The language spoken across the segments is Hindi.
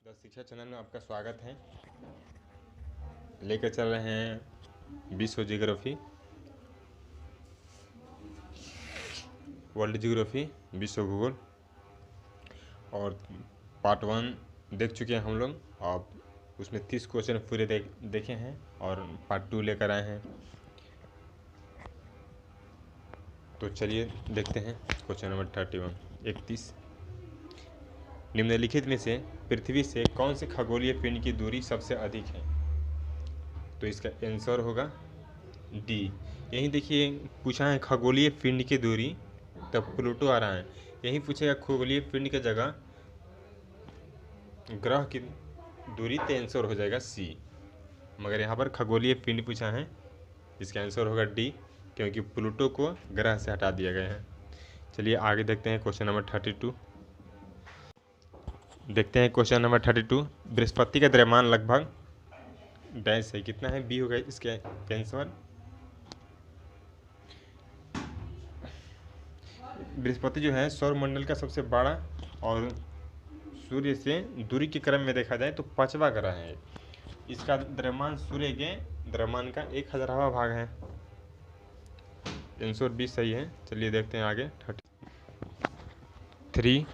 द शिक्षा चैनल में आपका स्वागत है। लेकर चल रहे हैं विश्व ज्योग्राफी, वर्ल्ड ज्योग्राफी, विश्व भूगोल। और पार्ट 1 देख चुके हैं हम लोग। आप उसमें 30 क्वेश्चन पूरे देखे हैं और पार्ट 2 लेकर आए हैं। तो चलिए देखते हैं क्वेश्चन नंबर 31। 31 निम्नलिखित में से पृथ्वी से कौन से खगोलीय पिंड की दूरी सबसे अधिक है? तो इसका आंसर होगा डी। यही देखिए पूछा है खगोलीय पिंड की दूरी, तब प्लूटो आ रहा है। यही पूछेगा खगोलीय पिंड की जगह ग्रह की दूरी, तो आंसर हो जाएगा सी। मगर यहाँ पर खगोलीय पिंड पूछा है, इसका आंसर होगा डी, क्योंकि प्लूटो को ग्रह से हटा दिया गया है। चलिए आगे देखते हैं क्वेश्चन नंबर 32। देखते हैं क्वेश्चन नंबर 32। बृहस्पति का द्रव्यमान लगभग डैश है, कितना है? बी होगा इसके आंसर। बृहस्पति जो है सौरमंडल का सबसे बड़ा और सूर्य से दूरी के क्रम में देखा जाए तो 5वां ग्रह है। इसका द्रव्यमान सूर्य के द्रव्यमान का 1000वां भाग है। आंसर बी सही है। चलिए देखते हैं आगे 33।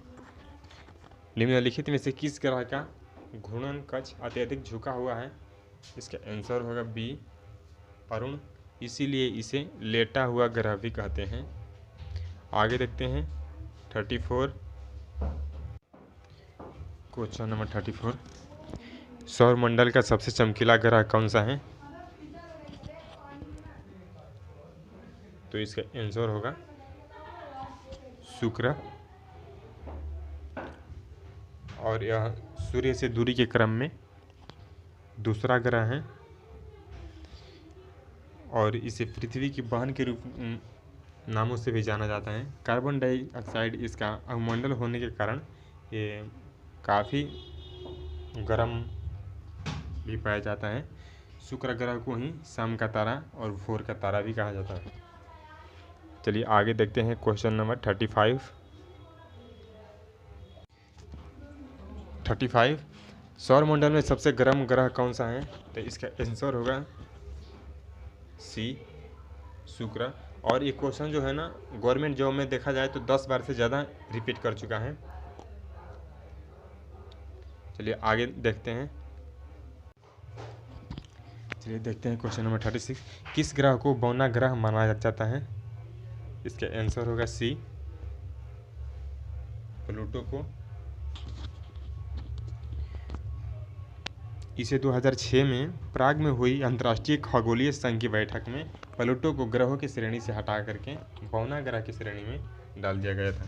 निम्नलिखित में से किस ग्रह का घूर्णन कक्ष अत्यधिक झुका हुआ है? इसका आंसर होगा बी, अरुण। इसीलिए इसे लेटा हुआ ग्रह भी कहते हैं। आगे देखते हैं 34। Question number 34। सौरमंडल का सबसे चमकीला ग्रह कौन सा है? तो इसका आंसर होगा शुक्र। और यह सूर्य से दूरी के क्रम में दूसरा ग्रह है और इसे पृथ्वी की बहन के रूप नामों से भी जाना जाता है। कार्बन डाइऑक्साइड इसका अवमंडल होने के कारण ये काफ़ी गर्म भी पाया जाता है। शुक्र ग्रह को ही शाम का तारा और भोर का तारा भी कहा जाता है। चलिए आगे देखते हैं क्वेश्चन नंबर 35। 35 सौरमंडल में सबसे गर्म ग्रह कौन सा है? तो इसका आंसर होगा सी, शुक्र। और ये क्वेश्चन जो है ना गवर्नमेंट जॉब में देखा जाए तो 10 बार से ज़्यादा रिपीट कर चुका है। चलिए आगे देखते हैं। Question number 36। किस ग्रह को बौना ग्रह माना जाता है? इसका आंसर होगा सी, प्लूटो को। इसे 2006 में प्राग में हुई अंतर्राष्ट्रीय खगोलीय संघ की बैठक में प्लूटो को ग्रहों की श्रेणी से हटा करके बौना ग्रह की श्रेणी में डाल दिया गया था।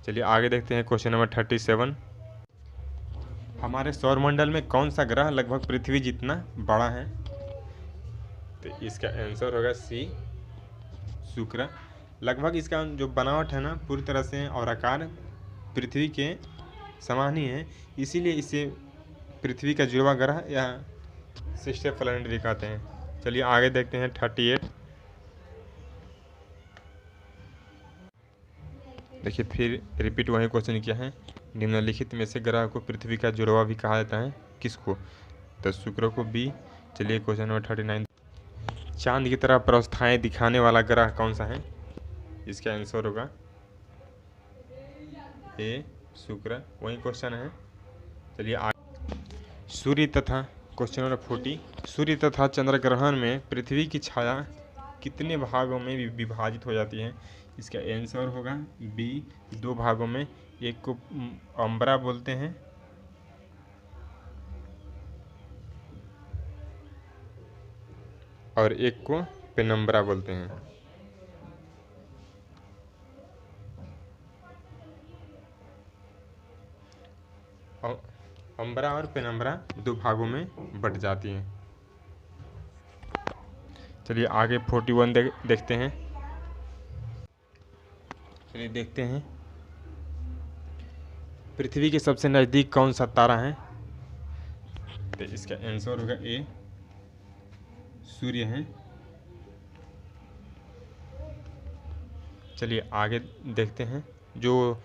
चलिए आगे देखते हैं क्वेश्चन नंबर 37। हमारे सौरमंडल में कौन सा ग्रह लगभग पृथ्वी जितना बड़ा है? तो इसका आंसर होगा सी, शुक्र। लगभग इसका जो बनावट है ना पूरी तरह से और आकार पृथ्वी के समान ही है, इसीलिए इसे पृथ्वी का जुड़वा ग्रह या सिस्टर प्लैनेट भी कहते हैं। चलिए आगे देखते हैं 38। देखिए फिर रिपीट वही क्वेश्चन किया है। निम्नलिखित में से ग्रह को पृथ्वी का जुड़वा भी कहा जाता है, किसको? तो शुक्र को बी। चलिए क्वेश्चन नंबर 39। चांद की तरह प्रवस्थाएं दिखाने वाला ग्रह कौन सा है? इसका आंसर होगा ए, शुक्र। वही क्वेश्चन है। चलिए सूर्य तथा क्वेश्चन नंबर 40। सूर्य तथा चंद्र ग्रहण में पृथ्वी की छाया कितने भागों में विभाजित हो जाती है? इसका आंसर होगा बी, 2 भागों में। एक को अम्बरा बोलते हैं और एक को पेनम्बरा बोलते हैं। अम्बरा और पेनम्बरा 2 भागों में बट जाती हैं। चलिए आगे 41 देखते हैं। चलिए देखते हैं पृथ्वी के सबसे नज़दीक कौन सा तारा है? तो इसका आंसर होगा ए, सूर्य है। चलिए आगे देखते हैं जो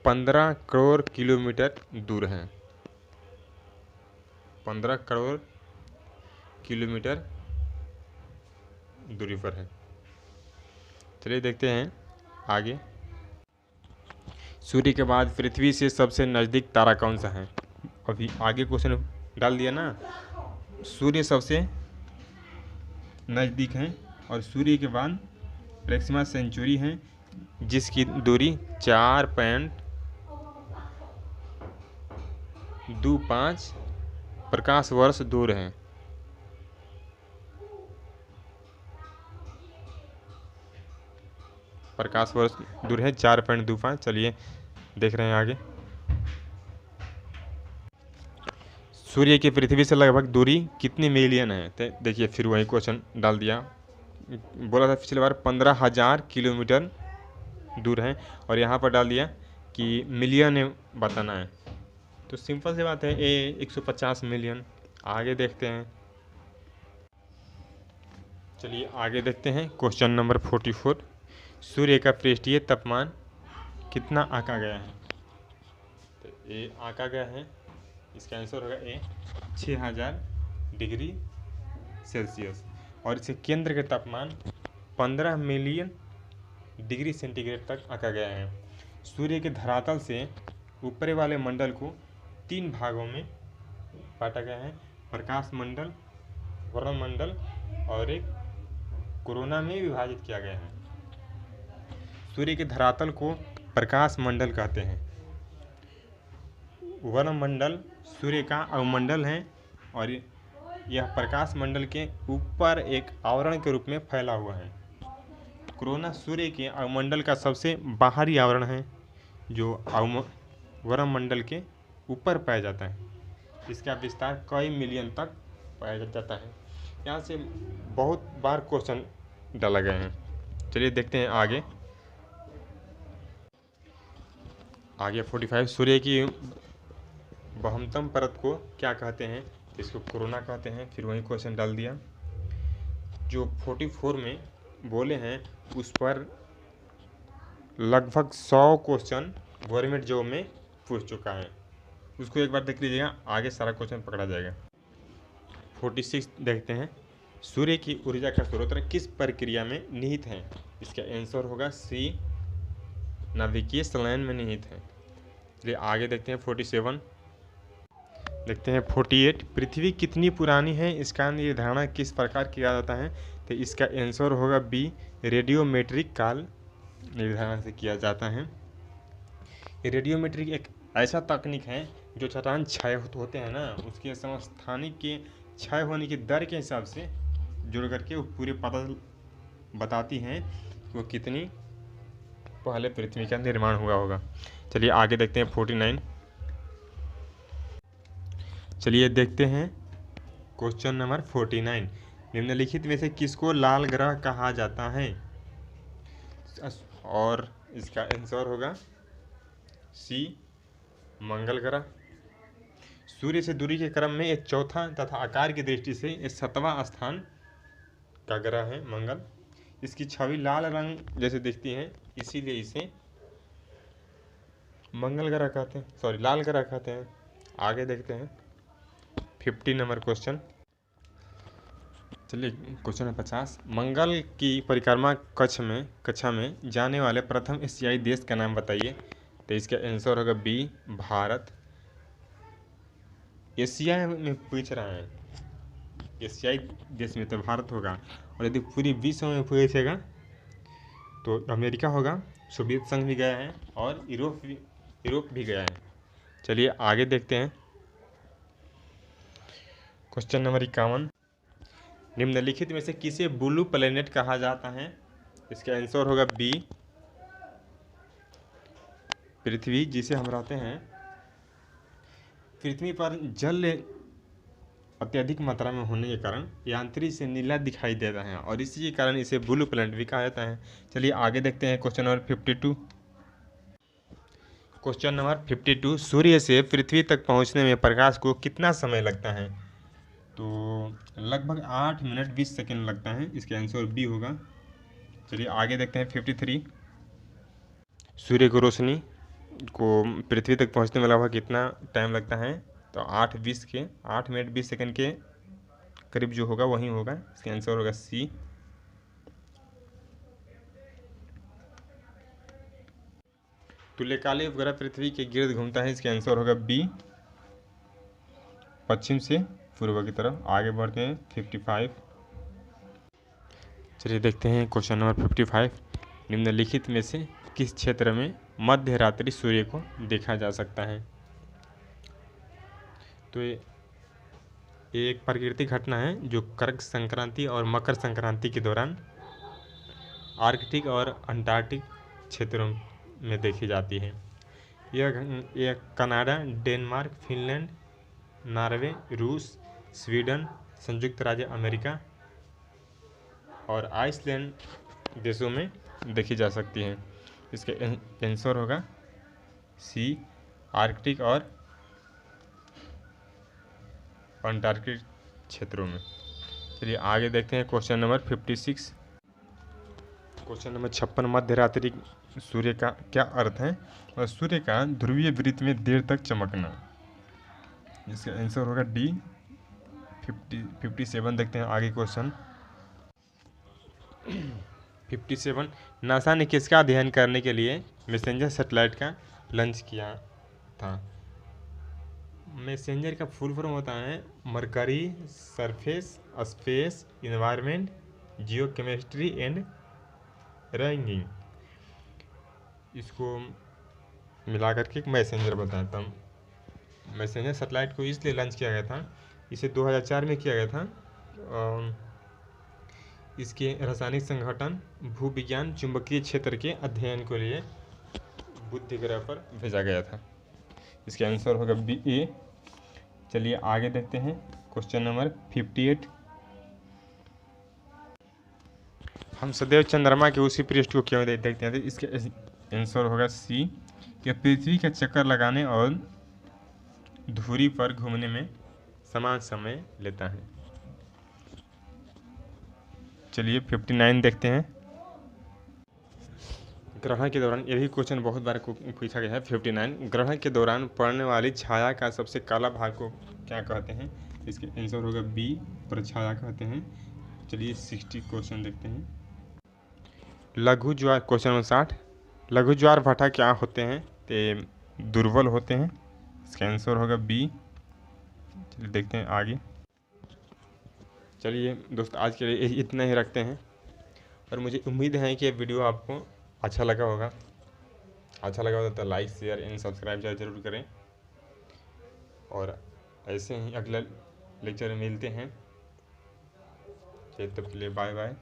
15 करोड़ किलोमीटर दूर हैं। 15 करोड़ किलोमीटर दूरी पर है। चलिए देखते हैं आगे। सूर्य के बाद पृथ्वी से सबसे नज़दीक तारा कौन सा है? अभी आगे क्वेश्चन डाल दिया ना। सूर्य सबसे नज़दीक है और सूर्य के बाद प्रेक्सिमा सेंचुरी है जिसकी दूरी 4.25 प्रकाश वर्ष दूर है। प्रकाश वर्ष दूर है 4.25। चलिए देख रहे हैं आगे। सूर्य की पृथ्वी से लगभग दूरी कितनी मिलियन है? तो देखिए फिर वही क्वेश्चन डाल दिया। बोला था पिछली बार 15,000 किलोमीटर दूर है और यहाँ पर डाल दिया कि मिलियन में बताना है। तो सिंपल सी बात है, ए 150 मिलियन। आगे देखते हैं। चलिए आगे देखते हैं क्वेश्चन नंबर 44। सूर्य का पृष्ठीय तापमान कितना आंका गया है? तो ए आंका गया है, इसका आंसर होगा ए 6000 डिग्री सेल्सियस। और इसे केंद्र के तापमान 15 मिलियन डिग्री सेंटीग्रेड तक आंका गया है। सूर्य के धरातल से ऊपरी वाले मंडल को 3 भागों में बांटा गया है। प्रकाश मंडल, वर्ण मंडल और एक कोरोना में विभाजित किया गया है। सूर्य के धरातल को प्रकाश मंडल कहते हैं। वर्ण मंडल सूर्य का अवमंडल है और यह प्रकाश मंडल के ऊपर एक आवरण के रूप में फैला हुआ है। कोरोना सूर्य के अवमंडल का सबसे बाहरी आवरण है जो वर्ण मंडल के ऊपर पाया जाता है। इसका विस्तार कई मिलियन तक पाया जाता है। यहाँ से बहुत बार क्वेश्चन डाला गया है। चलिए देखते हैं आगे। 45 सूर्य की बहुमतम परत को क्या कहते हैं? इसको कोरोना कहते हैं। फिर वही क्वेश्चन डाल दिया। जो 44 में बोले हैं उस पर लगभग 100 क्वेश्चन गवर्नमेंट जॉब में पूछ चुका है। उसको एक बार देख लीजिएगा, आगे सारा क्वेश्चन पकड़ा जाएगा। 46 देखते हैं। सूर्य की ऊर्जा का स्रोत किस प्रक्रिया में निहित है? इसका आंसर होगा सी, नाभिकीय संलयन में निहित है। चलिए आगे देखते हैं। 47 देखते हैं। 48 पृथ्वी कितनी पुरानी है, इसका निर्धारण किस प्रकार किया जाता है? तो इसका आंसर होगा बी, रेडियोमेट्रिक काल निर्धारण से किया जाता है। रेडियोमेट्रिक एक ऐसा तकनीक है जो चट्टान क्षय होते हैं ना, उसके समस्थानिक के क्षय होने की दर के हिसाब से जुड़ करके वो पूरे पता बताती हैं कि वो कितनी पहले पृथ्वी का निर्माण हुआ होगा। चलिए आगे देखते हैं। 49 चलिए देखते हैं क्वेश्चन नंबर 49। निम्नलिखित में से किसको लाल ग्रह कहा जाता है? और इसका आंसर होगा सी, मंगल ग्रह। सूर्य से दूरी के क्रम में एक चौथा तथा आकार की दृष्टि से एक 7वां स्थान का ग्रह है मंगल। इसकी छवि लाल रंग जैसे दिखती है, इसीलिए इसे मंगल ग्रह कहते हैं, सॉरी लाल ग्रह कहते हैं। आगे देखते हैं 50 नंबर क्वेश्चन। चलिए क्वेश्चन है 50। मंगल की परिक्रमा कक्षा में जाने वाले प्रथम एशियाई देश का नाम बताइए। तो इसका आंसर होगा बी, भारत। एशिया में पूछ रहा है, एशियाई देश में तो भारत होगा। और यदि पूरी विश्व में पूछेगा तो अमेरिका होगा। सोवियत संघ भी गया है और यूरोप भी गया है। चलिए आगे देखते हैं क्वेश्चन नंबर 51। निम्नलिखित में से किसे ब्लू प्लेनेट कहा जाता है? इसका आंसर होगा बी, पृथ्वी, जिसे हम रहते हैं। पृथ्वी पर जल अत्यधिक मात्रा में होने के कारण यांत्रिक से नीला दिखाई देता है और इसी के कारण इसे ब्लू प्लेनेट भी कहा जाता है। चलिए आगे देखते हैं क्वेश्चन नंबर 52। Question number 52। सूर्य से पृथ्वी तक पहुंचने में प्रकाश को कितना समय लगता है? तो लगभग 8 मिनट 20 सेकंड लगता है। इसका आंसर बी होगा। चलिए आगे देखते हैं 53। सूर्य की रोशनी को पृथ्वी तक पहुंचने में लगभग कितना टाइम लगता है, तो 8 मिनट 20 सेकंड के करीब जो होगा वही होगा। इसका आंसर होगा सी। तुल्यकालिक उपग्रह पृथ्वी के गिर्द घूमता है। इसका आंसर होगा बी, पश्चिम से पूर्व की तरफ। आगे बढ़ते हैं 55। चलिए देखते हैं क्वेश्चन नंबर 55। निम्नलिखित में से किस क्षेत्र में मध्य रात्रि सूर्य को देखा जा सकता है? तो ये एक प्राकृतिक घटना है जो कर्क संक्रांति और मकर संक्रांति के दौरान आर्कटिक और अंटार्कटिक क्षेत्रों में देखी जाती है। यह कनाडा, डेनमार्क, फिनलैंड, नॉर्वे, रूस, स्वीडन, संयुक्त राज्य अमेरिका और आइसलैंड देशों में देखी जा सकती है। इसका आंसर होगा सी, आर्कटिक और अंटार्कटिक क्षेत्रों में। चलिए आगे देखते हैं क्वेश्चन नंबर 56। क्वेश्चन नंबर 56, मध्य रात्रि सूर्य का क्या अर्थ है? और सूर्य का ध्रुवीय वृत्त में देर तक चमकना। इसका आंसर होगा डी, 57। देखते हैं आगे क्वेश्चन 57। नासा ने किसका अध्ययन करने के लिए मैसेंजर सैटेलाइट का लॉन्च किया था? मैसेंजर का फुल फॉर्म होता है mercury surface space environment Jio chemistry and ranking. इसको मिला करके एक मैसेंजर बताता हूँ। मैसेंजर सैटेलाइट को इसलिए लॉन्च किया गया था, इसे 2004 में किया गया था। इसके रासायनिक संगठन, भूविज्ञान, चुंबकीय क्षेत्र के अध्ययन के लिए बुध ग्रह पर भेजा गया था। इसका आंसर होगा बी, ए। चलिए आगे देखते हैं क्वेश्चन नंबर 58। हम सदैव चंद्रमा के उसी पृष्ठ को क्यों देखते हैं? तो इसका आंसर होगा सी, कि पृथ्वी का चक्कर लगाने और धुरी पर घूमने में समान समय लेता है। चलिए 59 देखते हैं। ग्रहण के दौरान, यही क्वेश्चन बहुत बार पूछा गया है। 59, ग्रहण के दौरान पड़ने वाली छाया का सबसे काला भाग को क्या कहते हैं? इसके आंसर होगा बी, प्रछाया कहते हैं। चलिए 60 क्वेश्चन देखते हैं। लघु ज्वार, क्वेश्चन नंबर 60, लघु ज्वार भाटा क्या होते हैं? ते दुर्बल होते हैं। इसका आंसर होगा बी। चलिए देखते हैं आगे। चलिए दोस्त, आज के लिए इतना ही रखते हैं और मुझे उम्मीद है कि ये वीडियो आपको अच्छा लगा होगा। अच्छा लगा होगा तो लाइक शेयर एंड सब्सक्राइब जरूर करें। और ऐसे ही अगले लेक्चर में मिलते हैं। तब के लिए बाय बाय।